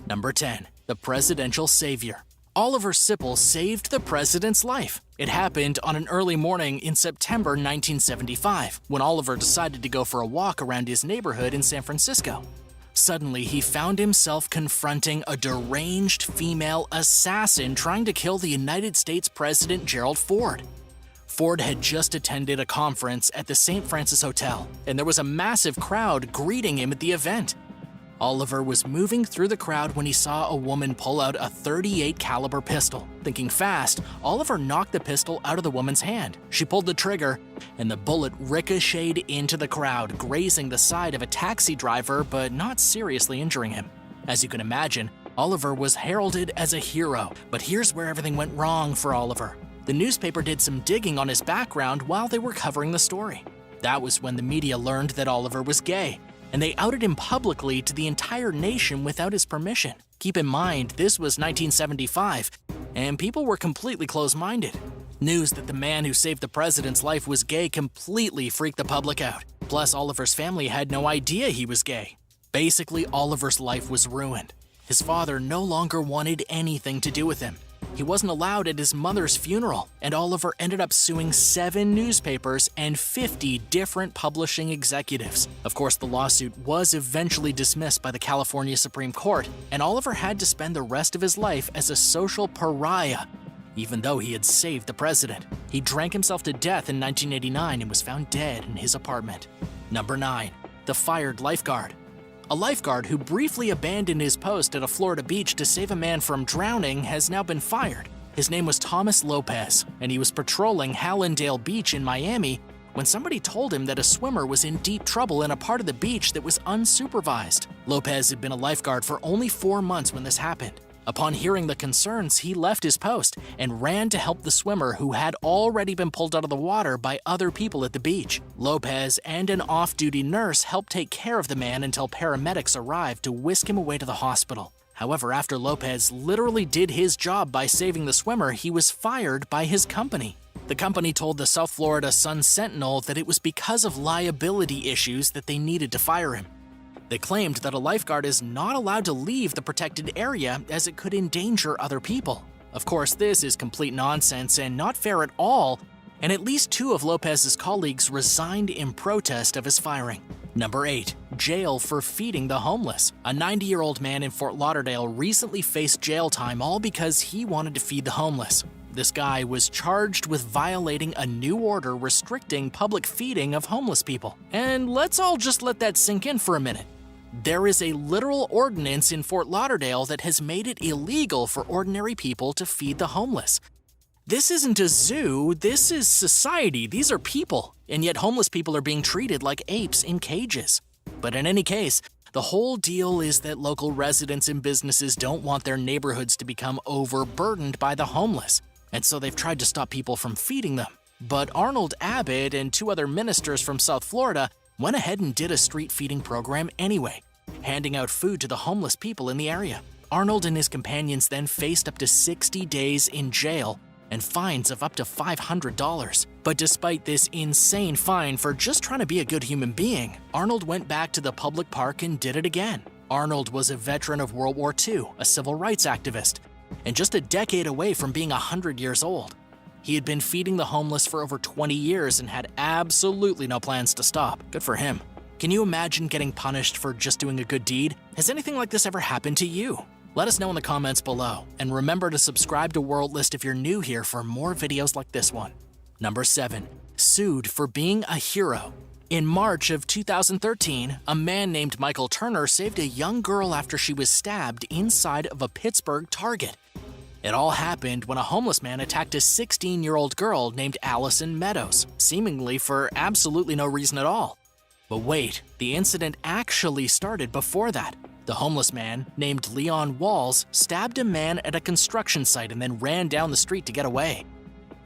Number 10. The Presidential Savior. Oliver Sipple saved the president's life. It happened on an early morning in September 1975, when Oliver decided to go for a walk around his neighborhood in San Francisco. Suddenly, he found himself confronting a deranged female assassin trying to kill the United States President Gerald Ford. Ford had just attended a conference at the St. Francis Hotel, and there was a massive crowd greeting him at the event. Oliver was moving through the crowd when he saw a woman pull out a .38 caliber pistol. Thinking fast, Oliver knocked the pistol out of the woman's hand. She pulled the trigger, and the bullet ricocheted into the crowd, grazing the side of a taxi driver but not seriously injuring him. As you can imagine, Oliver was heralded as a hero, but here's where everything went wrong for Oliver. The newspaper did some digging on his background while they were covering the story. That was when the media learned that Oliver was gay, and they outed him publicly to the entire nation without his permission. Keep in mind, this was 1975, and people were completely closed-minded. News that the man who saved the president's life was gay completely freaked the public out. Plus, Oliver's family had no idea he was gay. Basically, Oliver's life was ruined. His father no longer wanted anything to do with him. He wasn't allowed at his mother's funeral, and Oliver ended up suing 7 newspapers and 50 different publishing executives. Of course, the lawsuit was eventually dismissed by the California Supreme Court, and Oliver had to spend the rest of his life as a social pariah, even though he had saved the president. He drank himself to death in 1989 and was found dead in his apartment. Number 9. The Fired Lifeguard. A lifeguard who briefly abandoned his post at a Florida beach to save a man from drowning has now been fired. His name was Thomas Lopez, and he was patrolling Hallandale Beach in Miami when somebody told him that a swimmer was in deep trouble in a part of the beach that was unsupervised. Lopez had been a lifeguard for only 4 months when this happened. Upon hearing the concerns, he left his post and ran to help the swimmer who had already been pulled out of the water by other people at the beach. Lopez and an off-duty nurse helped take care of the man until paramedics arrived to whisk him away to the hospital. However, after Lopez literally did his job by saving the swimmer, he was fired by his company. The company told the South Florida Sun-Sentinel that it was because of liability issues that they needed to fire him. They claimed that a lifeguard is not allowed to leave the protected area as it could endanger other people. Of course, this is complete nonsense and not fair at all, and at least 2 of Lopez's colleagues resigned in protest of his firing. Number 8. Jail for feeding the homeless. A 90-year-old man in Fort Lauderdale recently faced jail time all because he wanted to feed the homeless. This guy was charged with violating a new order restricting public feeding of homeless people. And let's all just let that sink in for a minute. There is a literal ordinance in Fort Lauderdale that has made it illegal for ordinary people to feed the homeless. This isn't a zoo, this is society, these are people, and yet homeless people are being treated like apes in cages. But in any case, the whole deal is that local residents and businesses don't want their neighborhoods to become overburdened by the homeless, and so they've tried to stop people from feeding them. But Arnold Abbott and 2 other ministers from South Florida went ahead and did a street feeding program anyway, handing out food to the homeless people in the area. Arnold and his companions then faced up to 60 days in jail and fines of up to $500. But despite this insane fine for just trying to be a good human being, Arnold went back to the public park and did it again. Arnold was a veteran of World War II, a civil rights activist, and just a decade away from being 100 years old. He had been feeding the homeless for over 20 years and had absolutely no plans to stop. Good for him. Can you imagine getting punished for just doing a good deed? Has anything like this ever happened to you? Let us know in the comments below, and remember to subscribe to World List if you're new here for more videos like this one. Number 7. Sued for being a hero. In March of 2013, a man named Michael Turner saved a young girl after she was stabbed inside of a Pittsburgh Target. It all happened when a homeless man attacked a 16-year-old girl named Allison Meadows, seemingly for absolutely no reason at all. But wait, the incident actually started before that. The homeless man, named Leon Walls, stabbed a man at a construction site and then ran down the street to get away.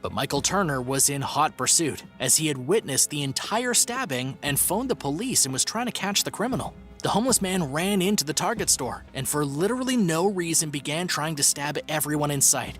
But Michael Turner was in hot pursuit, as he had witnessed the entire stabbing and phoned the police and was trying to catch the criminal. The homeless man ran into the Target store and for literally no reason began trying to stab everyone in sight.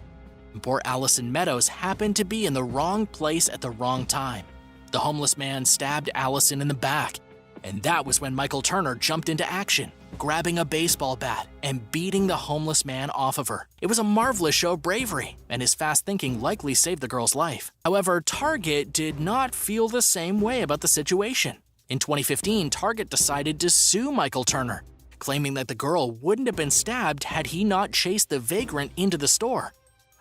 Poor Allison Meadows happened to be in the wrong place at the wrong time. The homeless man stabbed Allison in the back, and that was when Michael Turner jumped into action. grabbing a baseball bat and beating the homeless man off of her. It was a marvelous show of bravery, and his fast thinking likely saved the girl's life. However, Target did not feel the same way about the situation. In 2015, Target decided to sue Michael Turner, claiming that the girl wouldn't have been stabbed had he not chased the vagrant into the store.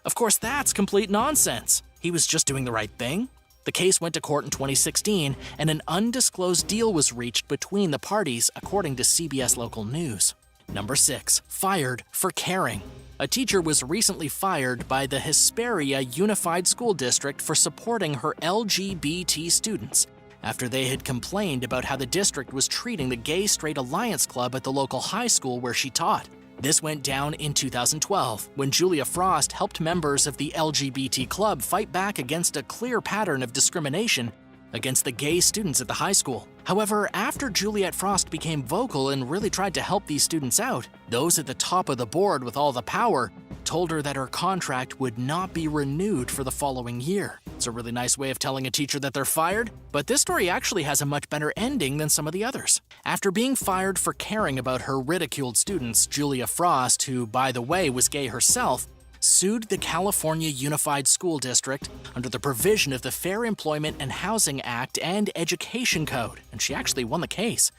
Of course, that's complete nonsense. He was just doing the right thing. The case went to court in 2016, and an undisclosed deal was reached between the parties, according to CBS Local News. Number 6. Fired for caring. A teacher was recently fired by the Hesperia Unified School District for supporting her LGBT students after they had complained about how the district was treating the Gay Straight Alliance Club at the local high school where she taught. This went down in 2012, when Julia Frost helped members of the LGBT club fight back against a clear pattern of discrimination against the gay students at the high school. However, after Juliet Frost became vocal and really tried to help these students out, those at the top of the board with all the power told her that her contract would not be renewed for the following year. It's a really nice way of telling a teacher that they're fired, but this story actually has a much better ending than some of the others. After being fired for caring about her ridiculed students, Julia Frost, who by the way was gay herself, sued the California Unified School District under the provision of the Fair Employment and Housing Act and Education Code, and she actually won the case.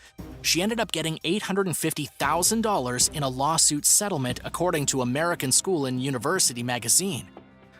She ended up getting $850,000 in a lawsuit settlement, according to American School and University magazine.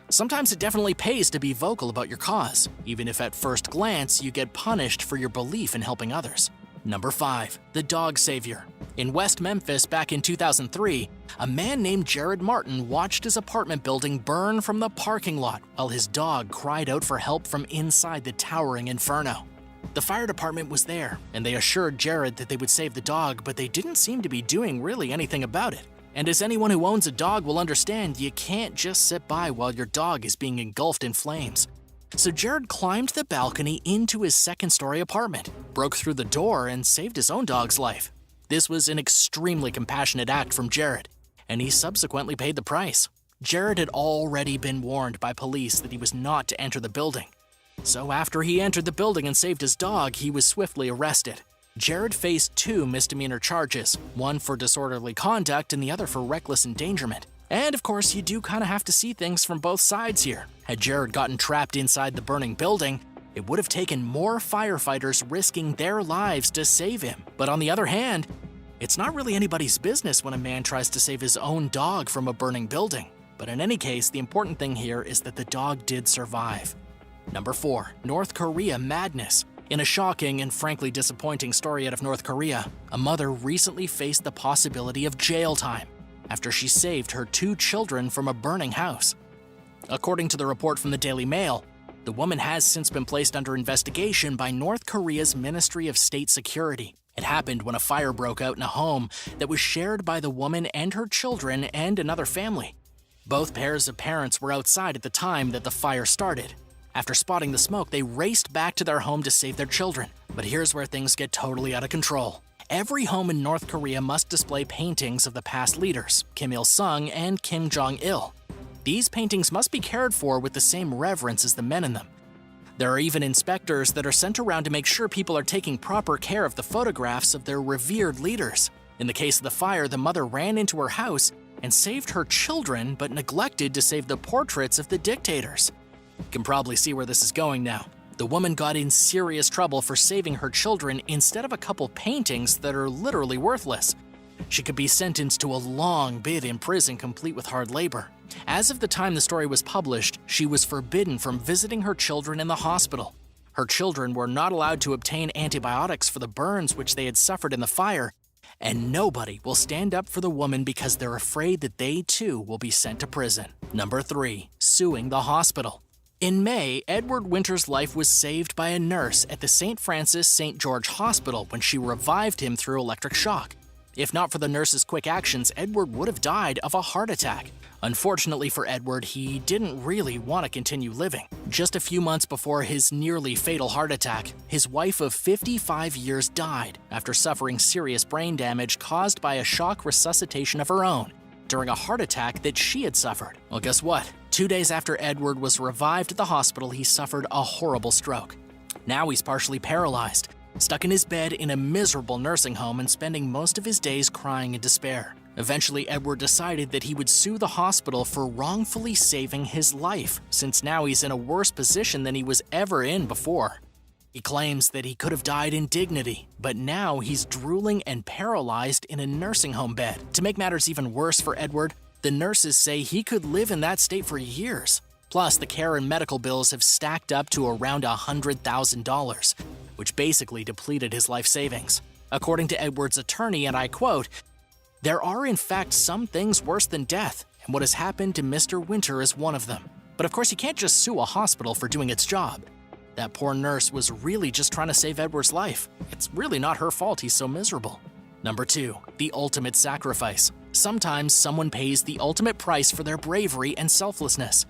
Sometimes it definitely pays to be vocal about your cause, even if at first glance you get punished for your belief in helping others. Number 5. The Dog Savior. In West Memphis back in 2003, a man named Jared Martin watched his apartment building burn from the parking lot while his dog cried out for help from inside the towering inferno. The fire department was there, and they assured Jared that they would save the dog, but they didn't seem to be doing really anything about it. And as anyone who owns a dog will understand, you can't just sit by while your dog is being engulfed in flames. So Jared climbed the balcony into his second-story apartment, broke through the door, and saved his own dog's life. This was an extremely compassionate act from Jared, and he subsequently paid the price. Jared had already been warned by police that he was not to enter the building. So after he entered the building and saved his dog, he was swiftly arrested. Jared faced 2 misdemeanor charges, one for disorderly conduct and the other for reckless endangerment. And of course, you do kind of have to see things from both sides here. Had Jared gotten trapped inside the burning building, it would have taken more firefighters risking their lives to save him. But on the other hand, it's not really anybody's business when a man tries to save his own dog from a burning building. But in any case, the important thing here is that the dog did survive. Number 4. North Korea madness. In a shocking and frankly disappointing story out of North Korea, a mother recently faced the possibility of jail time after she saved her 2 children from a burning house. According to the report from the Daily Mail, the woman has since been placed under investigation by North Korea's Ministry of State Security. It happened when a fire broke out in a home that was shared by the woman and her children and another family. Both pairs of parents were outside at the time that the fire started. After spotting the smoke, they raced back to their home to save their children. But here's where things get totally out of control. Every home in North Korea must display paintings of the past leaders, Kim Il-sung and Kim Jong-il. These paintings must be cared for with the same reverence as the men in them. There are even inspectors that are sent around to make sure people are taking proper care of the photographs of their revered leaders. In the case of the fire, the mother ran into her house and saved her children, but neglected to save the portraits of the dictators. You can probably see where this is going now. The woman got in serious trouble for saving her children instead of a couple paintings that are literally worthless. She could be sentenced to a long bid in prison complete with hard labor. As of the time the story was published, she was forbidden from visiting her children in the hospital. Her children were not allowed to obtain antibiotics for the burns which they had suffered in the fire, and nobody will stand up for the woman because they're afraid that they too will be sent to prison. Number 3. Suing the hospital. In May, Edward Winter's life was saved by a nurse at the St. Francis St. George Hospital when she revived him through electric shock. If not for the nurse's quick actions, Edward would have died of a heart attack. Unfortunately for Edward, he didn't really want to continue living. Just a few months before his nearly fatal heart attack, his wife of 55 years died after suffering serious brain damage caused by a shock resuscitation of her own during a heart attack that she had suffered. Well, guess what? 2 days after Edward was revived at the hospital, he suffered a horrible stroke. Now he's partially paralyzed, stuck in his bed in a miserable nursing home and spending most of his days crying in despair. Eventually, Edward decided that he would sue the hospital for wrongfully saving his life, since now he's in a worse position than he was ever in before. He claims that he could have died in dignity, but now he's drooling and paralyzed in a nursing home bed. To make matters even worse for Edward, the nurses say he could live in that state for years. Plus, the care and medical bills have stacked up to around $100,000, which basically depleted his life savings. According to Edward's attorney, and I quote, "There are in fact some things worse than death, and what has happened to Mr. Winter is one of them. But of course you can't just sue a hospital for doing its job. That poor nurse was really just trying to save Edward's life. It's really not her fault he's so miserable." Number 2, the ultimate sacrifice. Sometimes someone pays the ultimate price for their bravery and selflessness.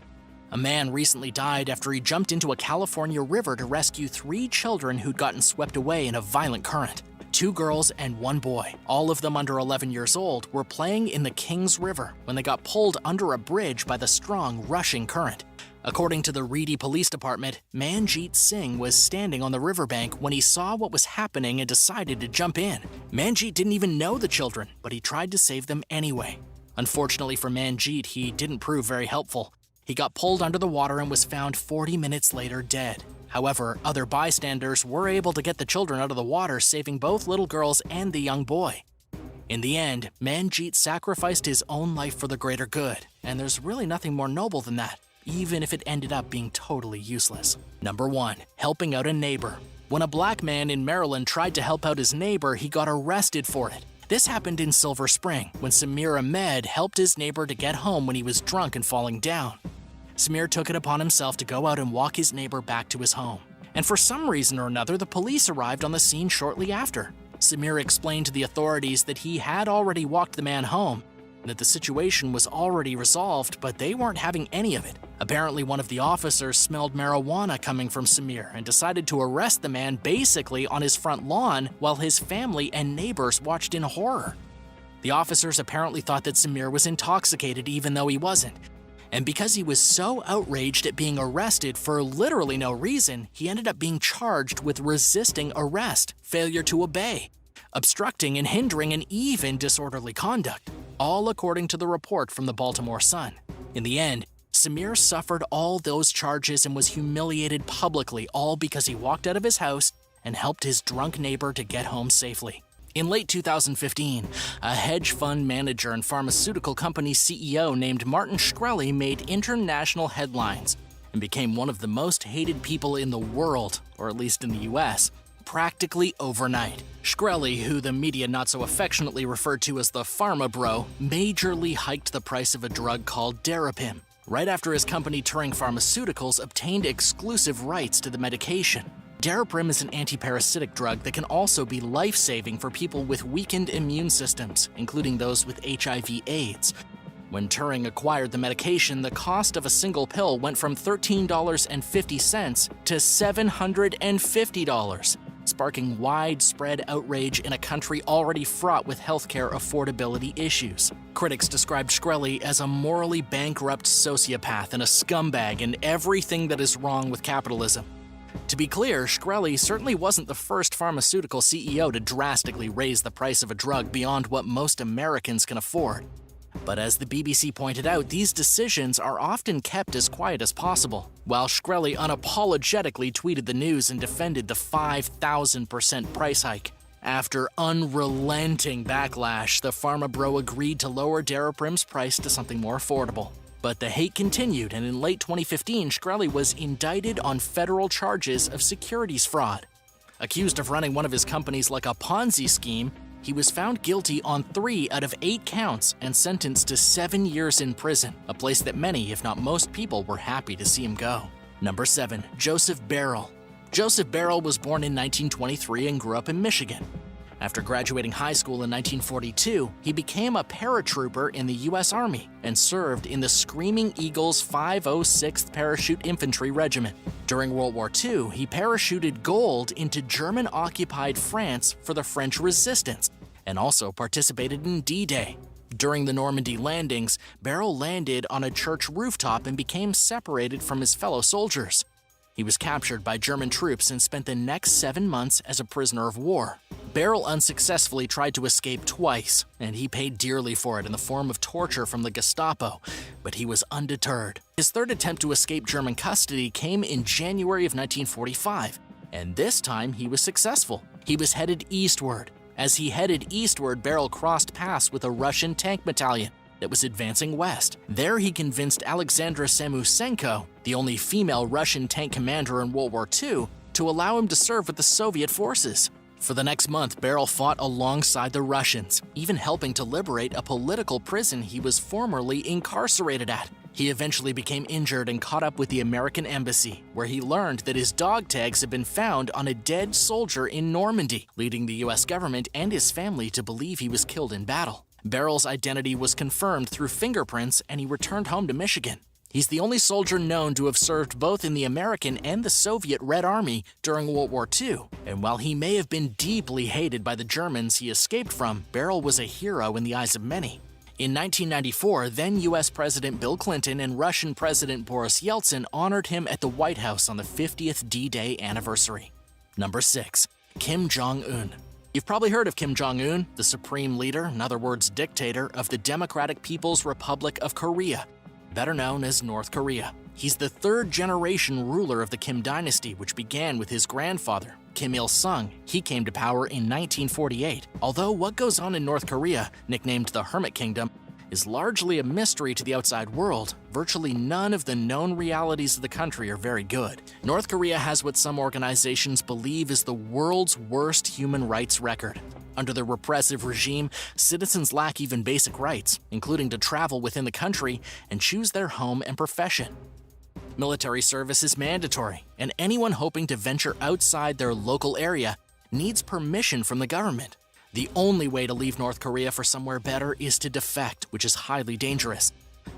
A man recently died after he jumped into a California river to rescue 3 children who'd gotten swept away in a violent current. 2 girls and 1 boy, all of them under 11 years old, were playing in the Kings River when they got pulled under a bridge by the strong, rushing current. According to the Reedy Police Department, Manjeet Singh was standing on the riverbank when he saw what was happening and decided to jump in. Manjeet didn't even know the children, but he tried to save them anyway. Unfortunately for Manjeet, he didn't prove very helpful. He got pulled under the water and was found 40 minutes later dead. However, other bystanders were able to get the children out of the water, saving both little girls and the young boy. In the end, Manjeet sacrificed his own life for the greater good, and there's really nothing more noble than that, even if it ended up being totally useless. Number 1, helping out a neighbor. When a black man in Maryland tried to help out his neighbor, he got arrested for it. This happened in Silver Spring, when Samir Ahmed helped his neighbor to get home when he was drunk and falling down. Samir took it upon himself to go out and walk his neighbor back to his home. And for some reason or another, the police arrived on the scene shortly after. Samir explained to the authorities that he had already walked the man home, and that the situation was already resolved, but they weren't having any of it. Apparently, one of the officers smelled marijuana coming from Samir and decided to arrest the man basically on his front lawn while his family and neighbors watched in horror. The officers apparently thought that Samir was intoxicated even though he wasn't. And because he was so outraged at being arrested for literally no reason, he ended up being charged with resisting arrest, failure to obey, obstructing and hindering, and even disorderly conduct, all according to the report from the Baltimore Sun. In the end, Samir suffered all those charges and was humiliated publicly, all because he walked out of his house and helped his drunk neighbor to get home safely. In late 2015, a hedge fund manager and pharmaceutical company CEO named Martin Shkreli made international headlines and became one of the most hated people in the world, or at least in the US, practically overnight. Shkreli, who the media not so affectionately referred to as the pharma bro, majorly hiked the price of a drug called Daraprim, right after his company Turing Pharmaceuticals obtained exclusive rights to the medication. Daraprim is an antiparasitic drug that can also be life-saving for people with weakened immune systems, including those with HIV/AIDS. When Turing acquired the medication, the cost of a single pill went from $13.50 to $750, sparking widespread outrage in a country already fraught with healthcare affordability issues. Critics described Shkreli as a morally bankrupt sociopath and a scumbag and everything that is wrong with capitalism. To be clear, Shkreli certainly wasn't the first pharmaceutical CEO to drastically raise the price of a drug beyond what most Americans can afford. But as the BBC pointed out, these decisions are often kept as quiet as possible, while Shkreli unapologetically tweeted the news and defended the 5,000% price hike. After unrelenting backlash, the pharma bro agreed to lower Daraprim's price to something more affordable. But the hate continued, and in late 2015, Shkreli was indicted on federal charges of securities fraud. Accused of running one of his companies like a Ponzi scheme, he was found guilty on 3 out of 8 counts and sentenced to 7 years in prison, a place that many, if not most people, were happy to see him go. Number 7, Joseph Barrell. Joseph Barrell was born in 1923 and grew up in Michigan. After graduating high school in 1942, he became a paratrooper in the U.S. Army and served in the Screaming Eagles 506th Parachute Infantry Regiment. During World War II, he parachuted gold into German-occupied France for the French resistance and also participated in D-Day. During the Normandy landings, Barrell landed on a church rooftop and became separated from his fellow soldiers. He He was captured by German troops and spent the next 7 months as a prisoner of war. Beryl unsuccessfully tried to escape twice, and he paid dearly for it in the form of torture from the Gestapo, but he was undeterred. His third attempt to escape German custody came in January of 1945, and this time he was successful. He was headed eastward. As he headed eastward, Beryl crossed paths with a Russian tank battalion that was advancing west. There he convinced Alexandra Samusenko, the only female Russian tank commander in World War II, to allow him to serve with the Soviet forces. For the next month, Beryl fought alongside the Russians, even helping to liberate a political prison he was formerly incarcerated at. He eventually became injured and caught up with the American embassy, where he learned that his dog tags had been found on a dead soldier in Normandy, leading the US government and his family to believe he was killed in battle. Beryl's identity was confirmed through fingerprints, and he returned home to Michigan. He's the only soldier known to have served both in the American and the Soviet Red Army during World War II. And while he may have been deeply hated by the Germans he escaped from, Beryl was a hero in the eyes of many. In 1994, then U.S. President Bill Clinton and Russian President Boris Yeltsin honored him at the White House on the 50th D-Day anniversary. Number 6. Kim Jong-un. You've probably heard of Kim Jong-un, the supreme leader, in other words dictator, of the Democratic People's Republic of Korea, better known as North Korea. He's the third-generation ruler of the Kim dynasty, which began with his grandfather, Kim Il-sung. He came to power in 1948. Although what goes on in North Korea, nicknamed the Hermit Kingdom, is largely a mystery to the outside world, virtually none of the known realities of the country are very good. North Korea has what some organizations believe is the world's worst human rights record. Under the repressive regime, citizens lack even basic rights, including to travel within the country and choose their home and profession. Military service is mandatory, and anyone hoping to venture outside their local area needs permission from the government. The only way to leave North Korea for somewhere better is to defect, which is highly dangerous.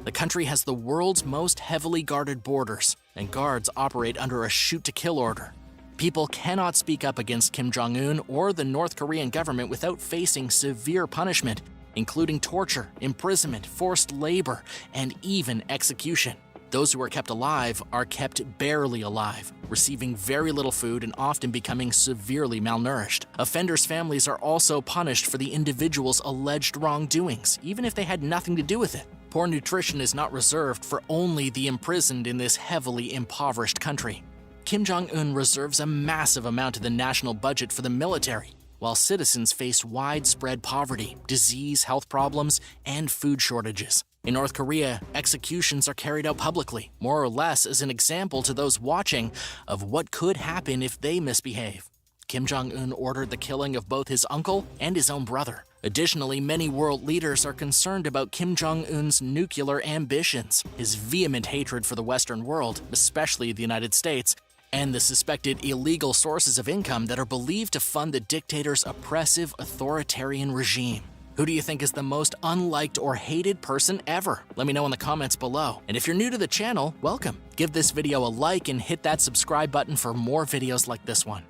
The country has the world's most heavily guarded borders, and guards operate under a shoot-to-kill order. People cannot speak up against Kim Jong-un or the North Korean government without facing severe punishment, including torture, imprisonment, forced labor, and even execution. Those who are kept alive are kept barely alive, receiving very little food and often becoming severely malnourished. Offenders' families are also punished for the individual's alleged wrongdoings, even if they had nothing to do with it. Poor nutrition is not reserved for only the imprisoned in this heavily impoverished country. Kim Jong-un reserves a massive amount of the national budget for the military, while citizens face widespread poverty, disease, health problems, and food shortages. In North Korea, executions are carried out publicly, more or less as an example to those watching of what could happen if they misbehave. Kim Jong-un ordered the killing of both his uncle and his own brother. Additionally, many world leaders are concerned about Kim Jong-un's nuclear ambitions, his vehement hatred for the Western world, especially the United States, and the suspected illegal sources of income that are believed to fund the dictator's oppressive authoritarian regime. Who do you think is the most unliked or hated person ever? Let me know in the comments below. And if you're new to the channel, welcome. Give this video a like and hit that subscribe button for more videos like this one.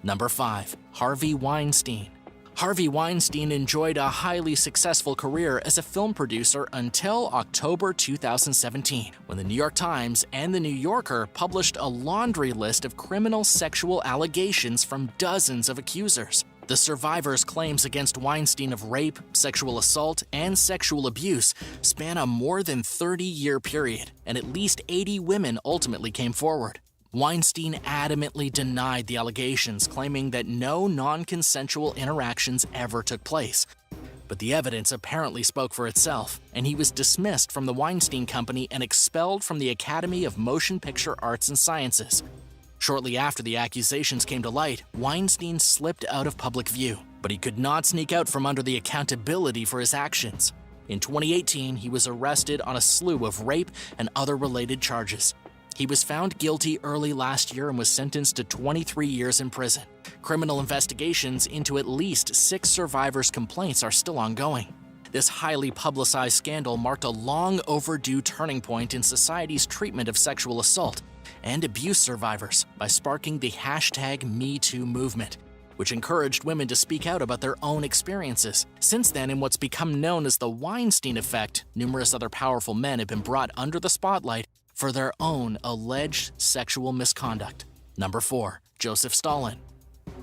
Number 5. Harvey Weinstein. Harvey Weinstein enjoyed a highly successful career as a film producer until October 2017, when the New York Times and the New Yorker published a laundry list of criminal sexual allegations from dozens of accusers. The survivors' claims against Weinstein of rape, sexual assault, and sexual abuse span a more than 30-year period, and at least 80 women ultimately came forward. Weinstein adamantly denied the allegations, claiming that no non-consensual interactions ever took place. But the evidence apparently spoke for itself, and he was dismissed from the Weinstein Company and expelled from the Academy of Motion Picture Arts and Sciences. Shortly after the accusations came to light, Weinstein slipped out of public view, but he could not sneak out from under the accountability for his actions. In 2018, he was arrested on a slew of rape and other related charges. He was found guilty early last year and was sentenced to 23 years in prison. Criminal investigations into at least 6 survivors' complaints are still ongoing. This highly publicized scandal marked a long overdue turning point in society's treatment of sexual assault and abuse survivors by sparking the #MeToo movement, which encouraged women to speak out about their own experiences. Since then, in what's become known as the Weinstein effect, numerous other powerful men have been brought under the spotlight for their own alleged sexual misconduct. Number 4. Joseph Stalin.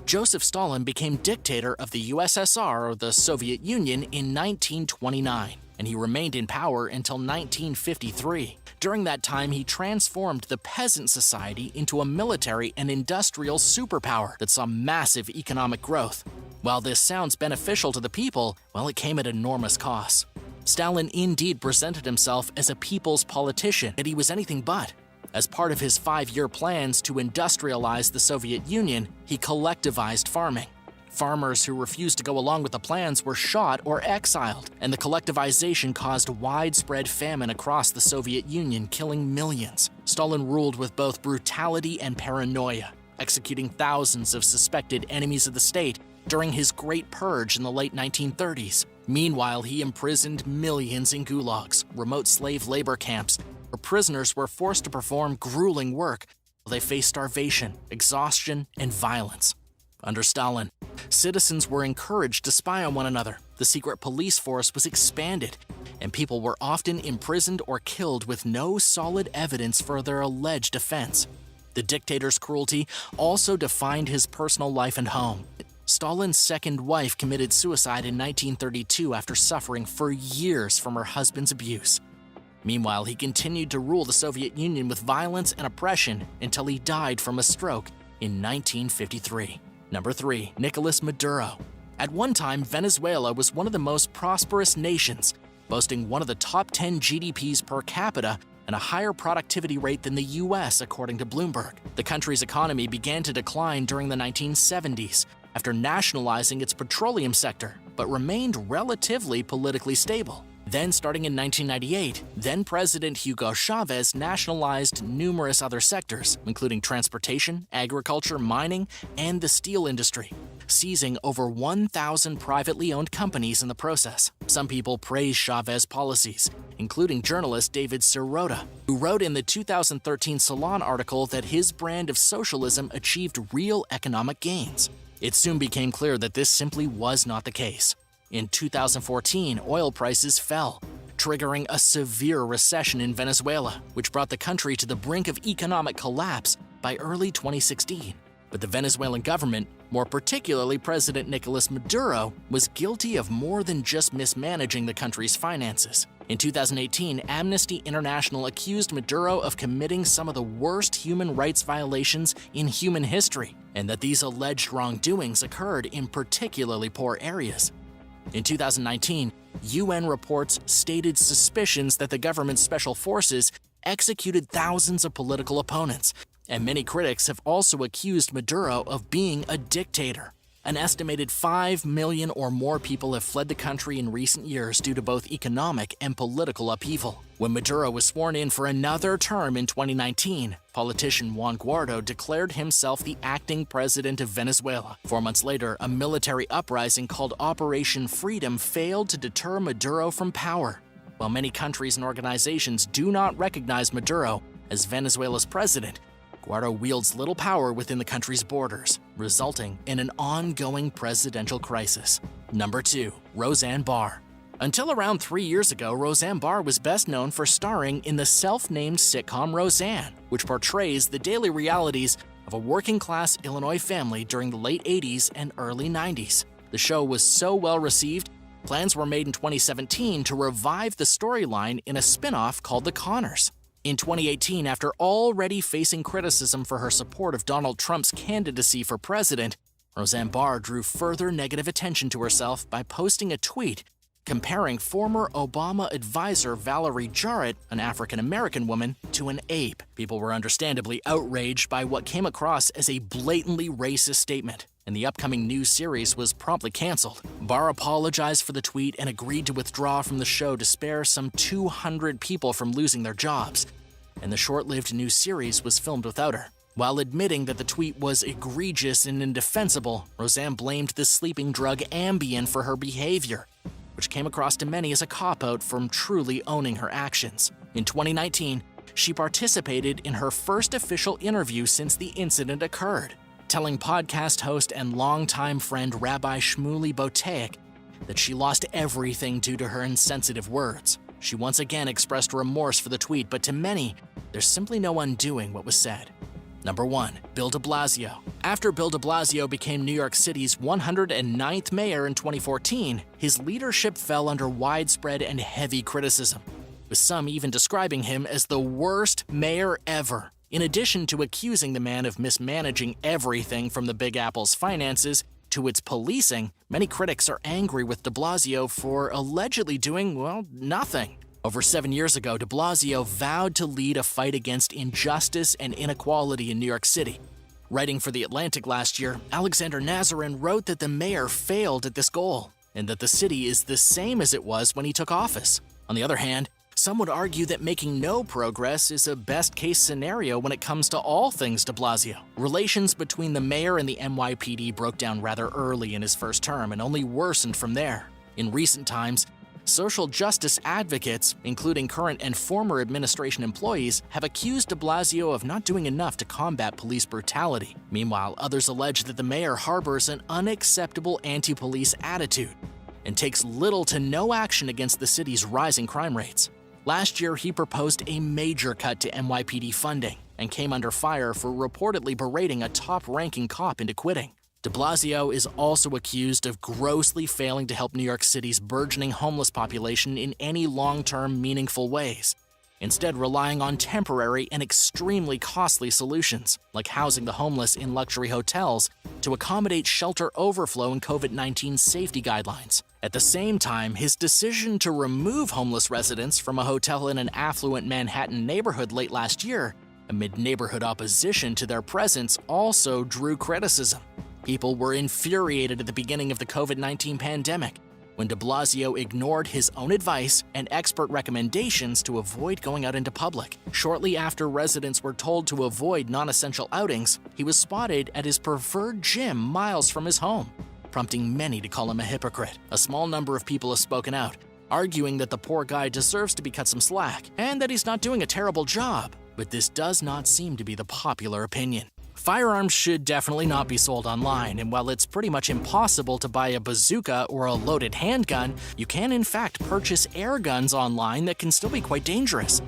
Joseph Stalin became dictator of the USSR, or the Soviet Union, in 1929, and he remained in power until 1953. During that time, he transformed the peasant society into a military and industrial superpower that saw massive economic growth. While this sounds beneficial to the people, well, it came at enormous costs. Stalin indeed presented himself as a people's politician, yet he was anything but. As part of his 5-year plans to industrialize the Soviet Union, he collectivized farming. Farmers who refused to go along with the plans were shot or exiled, and the collectivization caused widespread famine across the Soviet Union, killing millions. Stalin ruled with both brutality and paranoia, executing thousands of suspected enemies of the state during his Great Purge in the late 1930s. Meanwhile, he imprisoned millions in gulags, remote slave labor camps, where prisoners were forced to perform grueling work while they faced starvation, exhaustion, and violence. Under Stalin, citizens were encouraged to spy on one another, the secret police force was expanded, and people were often imprisoned or killed with no solid evidence for their alleged offense. The dictator's cruelty also defined his personal life and home. Stalin's second wife committed suicide in 1932 after suffering for years from her husband's abuse. Meanwhile, he continued to rule the Soviet Union with violence and oppression until he died from a stroke in 1953. Number 3. Nicolas Maduro. At one time, Venezuela was one of the most prosperous nations, boasting one of the top 10 GDPs per capita and a higher productivity rate than the US, according to Bloomberg. The country's economy began to decline during the 1970s after nationalizing its petroleum sector, but remained relatively politically stable. Then, starting in 1998, then-President Hugo Chavez nationalized numerous other sectors, including transportation, agriculture, mining, and the steel industry, seizing over 1,000 privately owned companies in the process. Some people praise Chavez's policies, including journalist David Sirota, who wrote in the 2013 Salon article that his brand of socialism achieved real economic gains. It soon became clear that this simply was not the case. In 2014, oil prices fell, triggering a severe recession in Venezuela, which brought the country to the brink of economic collapse by early 2016. But the Venezuelan government, more particularly President Nicolas Maduro, was guilty of more than just mismanaging the country's finances. In 2018, Amnesty International accused Maduro of committing some of the worst human rights violations in human history, and that these alleged wrongdoings occurred in particularly poor areas. In 2019, UN reports stated suspicions that the government's special forces executed thousands of political opponents, and many critics have also accused Maduro of being a dictator. An estimated 5 million or more people have fled the country in recent years due to both economic and political upheaval. When Maduro was sworn in for another term in 2019, politician Juan Guaido declared himself the acting president of Venezuela. 4 months later, a military uprising called Operation Freedom failed to deter Maduro from power. While many countries and organizations do not recognize Maduro as Venezuela's president, Guaido wields little power within the country's borders, resulting in an ongoing presidential crisis. Number 2. Roseanne Barr. Until around 3 years ago, Roseanne Barr was best known for starring in the self-named sitcom Roseanne, which portrays the daily realities of a working-class Illinois family during the late 80s and early 90s. The show was so well received, plans were made in 2017 to revive the storyline in a spin-off called The Conners. In 2018, after already facing criticism for her support of Donald Trump's candidacy for president, Roseanne Barr drew further negative attention to herself by posting a tweet comparing former Obama advisor Valerie Jarrett, an African-American woman, to an ape. People were understandably outraged by what came across as a blatantly racist statement, and the upcoming new series was promptly canceled. Barr apologized for the tweet and agreed to withdraw from the show to spare some 200 people from losing their jobs, and the short-lived new series was filmed without her. While admitting that the tweet was egregious and indefensible, Roseanne blamed the sleeping drug Ambien for her behavior, which came across to many as a cop-out from truly owning her actions. In 2019, she participated in her first official interview since the incident occurred, telling podcast host and longtime friend Rabbi Shmuley Boteach that she lost everything due to her insensitive words. She once again expressed remorse for the tweet, but to many, there's simply no undoing what was said. Number 1. Bill de Blasio. After Bill de Blasio became New York City's 109th mayor in 2014, his leadership fell under widespread and heavy criticism, with some even describing him as the worst mayor ever. In addition to accusing the man of mismanaging everything from the Big Apple's finances to its policing, many critics are angry with de Blasio for allegedly doing, well, nothing. Over 7 years ago, de Blasio vowed to lead a fight against injustice and inequality in New York City. Writing for The Atlantic last year, Alexander Nazarin wrote that the mayor failed at this goal, and that the city is the same as it was when he took office. On the other hand, some would argue that making no progress is a best-case scenario when it comes to all things de Blasio. Relations between the mayor and the NYPD broke down rather early in his first term and only worsened from there. In recent times, social justice advocates, including current and former administration employees, have accused de Blasio of not doing enough to combat police brutality. Meanwhile, others allege that the mayor harbors an unacceptable anti-police attitude and takes little to no action against the city's rising crime rates. Last year, he proposed a major cut to NYPD funding and came under fire for reportedly berating a top-ranking cop into quitting. De Blasio is also accused of grossly failing to help New York City's burgeoning homeless population in any long-term, meaningful ways, instead relying on temporary and extremely costly solutions, like housing the homeless in luxury hotels to accommodate shelter overflow and COVID-19 safety guidelines. At the same time, his decision to remove homeless residents from a hotel in an affluent Manhattan neighborhood late last year, amid neighborhood opposition to their presence, also drew criticism. People were infuriated at the beginning of the COVID-19 pandemic when de Blasio ignored his own advice and expert recommendations to avoid going out into public. Shortly after residents were told to avoid non-essential outings, he was spotted at his preferred gym miles from his home, prompting many to call him a hypocrite. A small number of people have spoken out, arguing that the poor guy deserves to be cut some slack and that he's not doing a terrible job, but this does not seem to be the popular opinion. Firearms should definitely not be sold online, and while it's pretty much impossible to buy a bazooka or a loaded handgun, you can in fact purchase air guns online that can still be quite dangerous.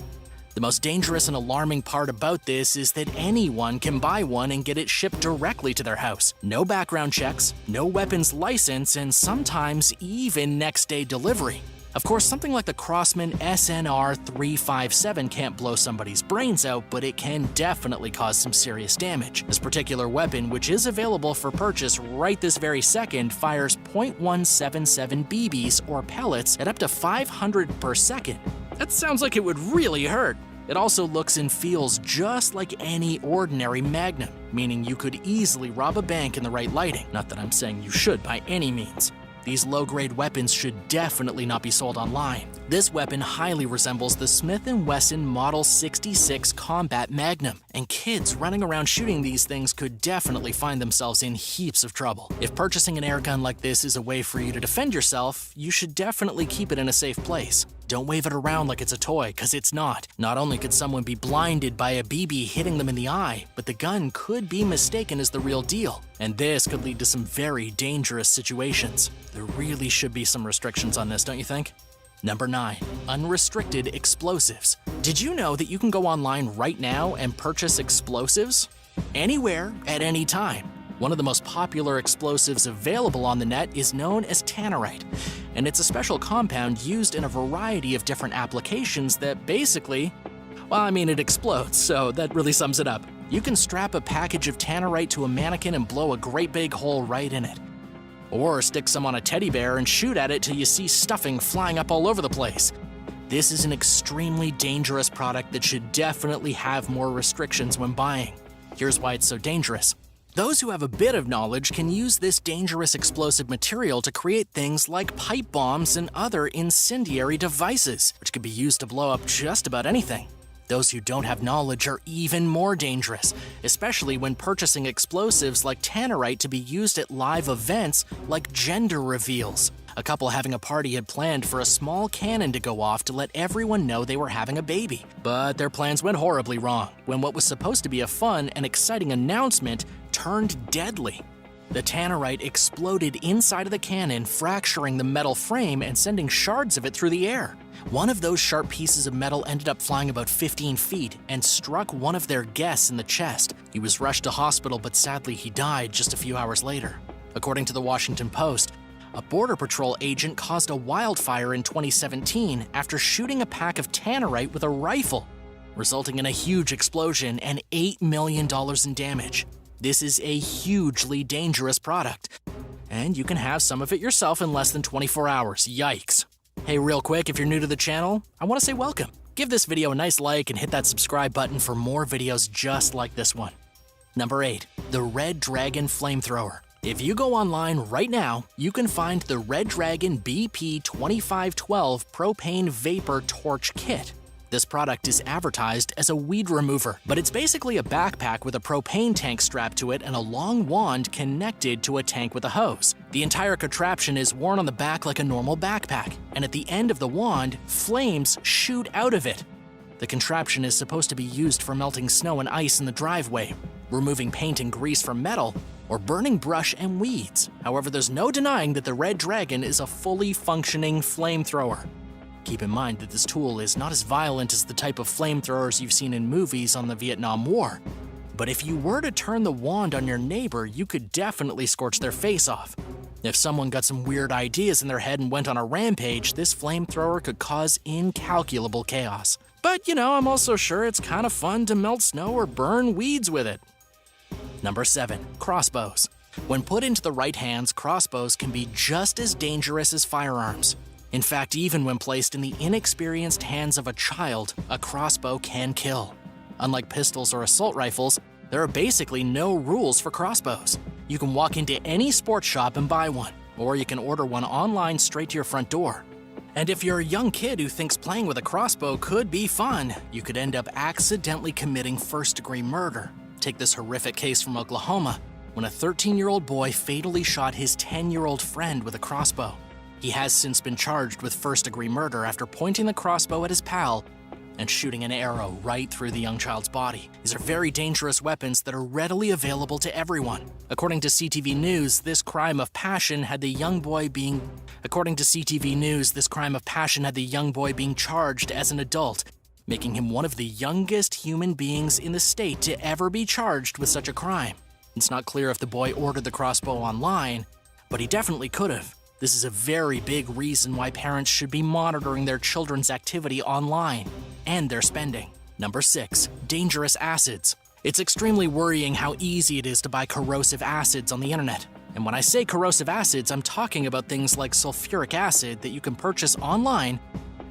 The most dangerous and alarming part about this is that anyone can buy one and get it shipped directly to their house. No background checks, no weapons license, and sometimes even next-day delivery. Of course, something like the Crosman SNR 357 can't blow somebody's brains out, but it can definitely cause some serious damage. This particular weapon, which is available for purchase right this very second, fires .177 BBs or pellets at up to 500 per second. That sounds like it would really hurt. It also looks and feels just like any ordinary Magnum, meaning you could easily rob a bank in the right lighting. Not that I'm saying you should by any means. These low-grade weapons should definitely not be sold online. This weapon highly resembles the Smith & Wesson Model 66 Combat Magnum, and kids running around shooting these things could definitely find themselves in heaps of trouble. If purchasing an air gun like this is a way for you to defend yourself, you should definitely keep it in a safe place. Don't wave it around like it's a toy, because it's not. Not only could someone be blinded by a BB hitting them in the eye, but the gun could be mistaken as the real deal. And this could lead to some very dangerous situations. There really should be some restrictions on this, don't you think? Number 9. Unrestricted explosives. Did you know that you can go online right now and purchase explosives? Anywhere, at any time. One of the most popular explosives available on the net is known as tannerite, and it's a special compound used in a variety of different applications that basically, it explodes, so that really sums it up. You can strap a package of tannerite to a mannequin and blow a great big hole right in it. Or stick some on a teddy bear and shoot at it till you see stuffing flying up all over the place. This is an extremely dangerous product that should definitely have more restrictions when buying. Here's why it's so dangerous. Those who have a bit of knowledge can use this dangerous explosive material to create things like pipe bombs and other incendiary devices, which can be used to blow up just about anything. Those who don't have knowledge are even more dangerous, especially when purchasing explosives like tannerite to be used at live events like gender reveals. A couple having a party had planned for a small cannon to go off to let everyone know they were having a baby. But their plans went horribly wrong when what was supposed to be a fun and exciting announcement turned deadly. The tannerite exploded inside of the cannon, fracturing the metal frame and sending shards of it through the air. One of those sharp pieces of metal ended up flying about 15 feet and struck one of their guests in the chest. He was rushed to hospital, but sadly he died just a few hours later. According to the Washington Post, a Border Patrol agent caused a wildfire in 2017 after shooting a pack of tannerite with a rifle, resulting in a huge explosion and $8 million in damage. This is a hugely dangerous product, and you can have some of it yourself in less than 24 hours. Yikes. Hey, real quick, if you're new to the channel, I want to say welcome. Give this video a nice like and hit that subscribe button for more videos just like this one. Number 8. The Red Dragon Flamethrower. If you go online right now, you can find the Red Dragon BP 2512 Propane Vapor Torch Kit. This product is advertised as a weed remover, but it's basically a backpack with a propane tank strapped to it and a long wand connected to a tank with a hose. The entire contraption is worn on the back like a normal backpack, and at the end of the wand, flames shoot out of it. The contraption is supposed to be used for melting snow and ice in the driveway, removing paint and grease from metal, or burning brush and weeds. However, there's no denying that the Red Dragon is a fully functioning flamethrower. Keep in mind that this tool is not as violent as the type of flamethrowers you've seen in movies on the Vietnam War. But if you were to turn the wand on your neighbor, you could definitely scorch their face off. If someone got some weird ideas in their head and went on a rampage, this flamethrower could cause incalculable chaos. But I'm also sure it's kind of fun to melt snow or burn weeds with it. Number 7. Crossbows. When put into the right hands, crossbows can be just as dangerous as firearms. In fact, even when placed in the inexperienced hands of a child, a crossbow can kill. Unlike pistols or assault rifles, there are basically no rules for crossbows. You can walk into any sports shop and buy one, or you can order one online straight to your front door. And if you're a young kid who thinks playing with a crossbow could be fun, you could end up accidentally committing first-degree murder. Take this horrific case from Oklahoma, when a 13-year-old boy fatally shot his 10-year-old friend with a crossbow. He has since been charged with first-degree murder after pointing the crossbow at his pal and shooting an arrow right through the young child's body. These are very dangerous weapons that are readily available to everyone. According to CTV News, this crime of passion had the young boy being charged as an adult, making him one of the youngest human beings in the state to ever be charged with such a crime. It's not clear if the boy ordered the crossbow online, but he definitely could have. This is a very big reason why parents should be monitoring their children's activity online and their spending. Number 6. Dangerous acids. It's extremely worrying how easy it is to buy corrosive acids on the internet. And when I say corrosive acids, I'm talking about things like sulfuric acid that you can purchase online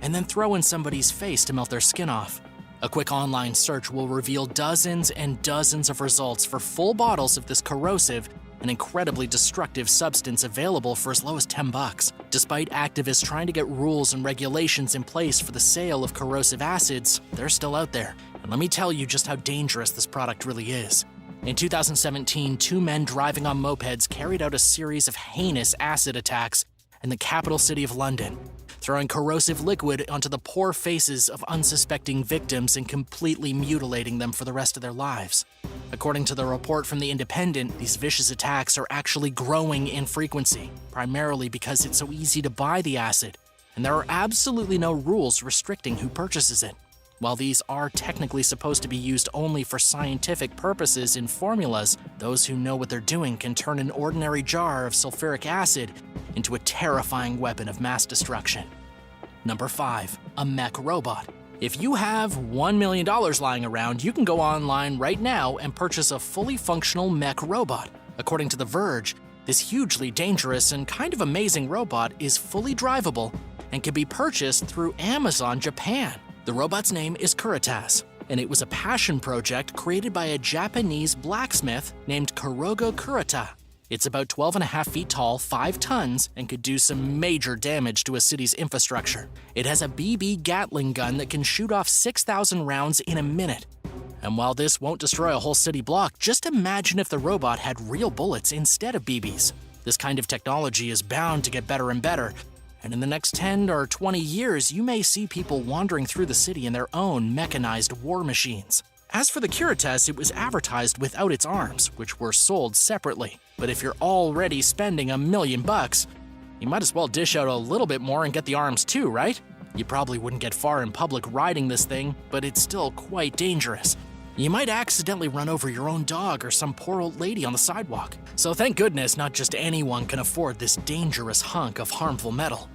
and then throw in somebody's face to melt their skin off. A quick online search will reveal dozens and dozens of results for full bottles of this corrosive and incredibly destructive substance available for as low as $10. Despite activists trying to get rules and regulations in place for the sale of corrosive acids, they're still out there. And let me tell you just how dangerous this product really is. In 2017, 2 men driving on mopeds carried out a series of heinous acid attacks in the capital city of London, throwing corrosive liquid onto the poor faces of unsuspecting victims and completely mutilating them for the rest of their lives. According to the report from The Independent, these vicious attacks are actually growing in frequency, primarily because it's so easy to buy the acid, and there are absolutely no rules restricting who purchases it. While these are technically supposed to be used only for scientific purposes in formulas, those who know what they're doing can turn an ordinary jar of sulfuric acid into a terrifying weapon of mass destruction. Number 5. A mech robot. If you have $1 million lying around, you can go online right now and purchase a fully functional mech robot. According to The Verge, this hugely dangerous and kind of amazing robot is fully drivable and can be purchased through Amazon Japan. The robot's name is Kuritas, and it was a passion project created by a Japanese blacksmith named Kurogo Kurita. It's about 12.5 feet tall, 5 tons, and could do some major damage to a city's infrastructure. It has a BB Gatling gun that can shoot off 6,000 rounds in a minute. And while this won't destroy a whole city block, just imagine if the robot had real bullets instead of BBs. This kind of technology is bound to get better and better, and in the next 10 or 20 years, you may see people wandering through the city in their own mechanized war machines. As for the Curates, it was advertised without its arms, which were sold separately. But if you're already spending $1 million, you might as well dish out a little bit more and get the arms too, right? You probably wouldn't get far in public riding this thing, but it's still quite dangerous. You might accidentally run over your own dog or some poor old lady on the sidewalk. So thank goodness not just anyone can afford this dangerous hunk of harmful metal.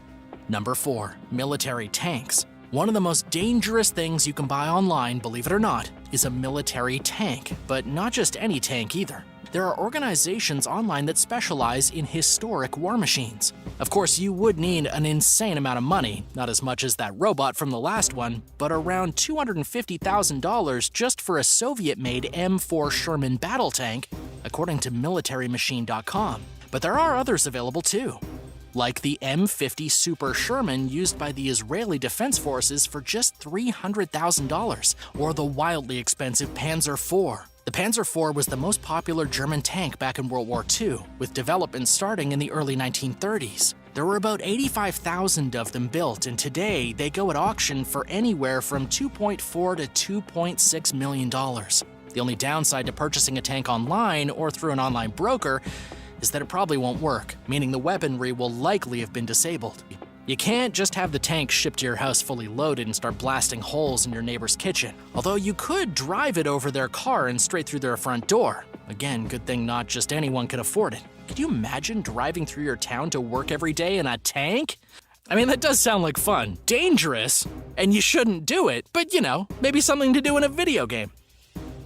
Number 4. Military tanks. One of the most dangerous things you can buy online, believe it or not, is a military tank. But not just any tank either. There are organizations online that specialize in historic war machines. Of course, you would need an insane amount of money, not as much as that robot from the last one, but around $250,000 just for a Soviet-made M4 Sherman battle tank, according to militarymachine.com. But there are others available too, like the M50 Super Sherman used by the Israeli Defense Forces for just $300,000, or the wildly expensive Panzer IV. The Panzer IV was the most popular German tank back in World War II, with development starting in the early 1930s. There were about 85,000 of them built, and today they go at auction for anywhere from $2.4 to $2.6 million. The only downside to purchasing a tank online or through an online broker is that it probably won't work, meaning the weaponry will likely have been disabled. You can't just have the tank shipped to your house fully loaded and start blasting holes in your neighbor's kitchen, although you could drive it over their car and straight through their front door. Again, good thing not just anyone can afford it. Could you imagine driving through your town to work every day in a tank? I mean, that does sound like fun. Dangerous, and you shouldn't do it, but you know, maybe something to do in a video game.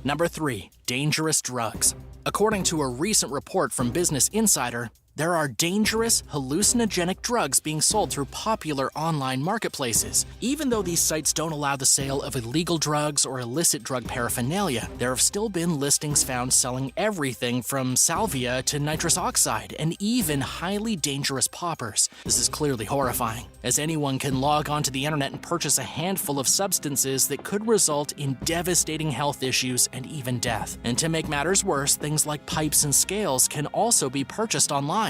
Number 3. Dangerous drugs. According to a recent report from Business Insider, there are dangerous, hallucinogenic drugs being sold through popular online marketplaces. Even though these sites don't allow the sale of illegal drugs or illicit drug paraphernalia, there have still been listings found selling everything from salvia to nitrous oxide and even highly dangerous poppers. This is clearly horrifying, as anyone can log onto the internet and purchase a handful of substances that could result in devastating health issues and even death. And to make matters worse, things like pipes and scales can also be purchased online,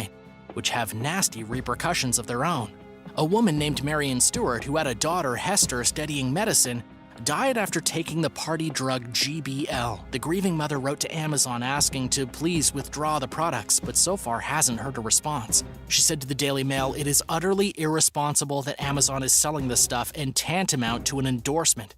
which have nasty repercussions of their own. A woman named Marion Stewart, who had a daughter, Hester, studying medicine, died after taking the party drug GBL. The grieving mother wrote to Amazon asking to please withdraw the products, but so far hasn't heard a response. She said to the Daily Mail, "It is utterly irresponsible that Amazon is selling this stuff and tantamount to an endorsement.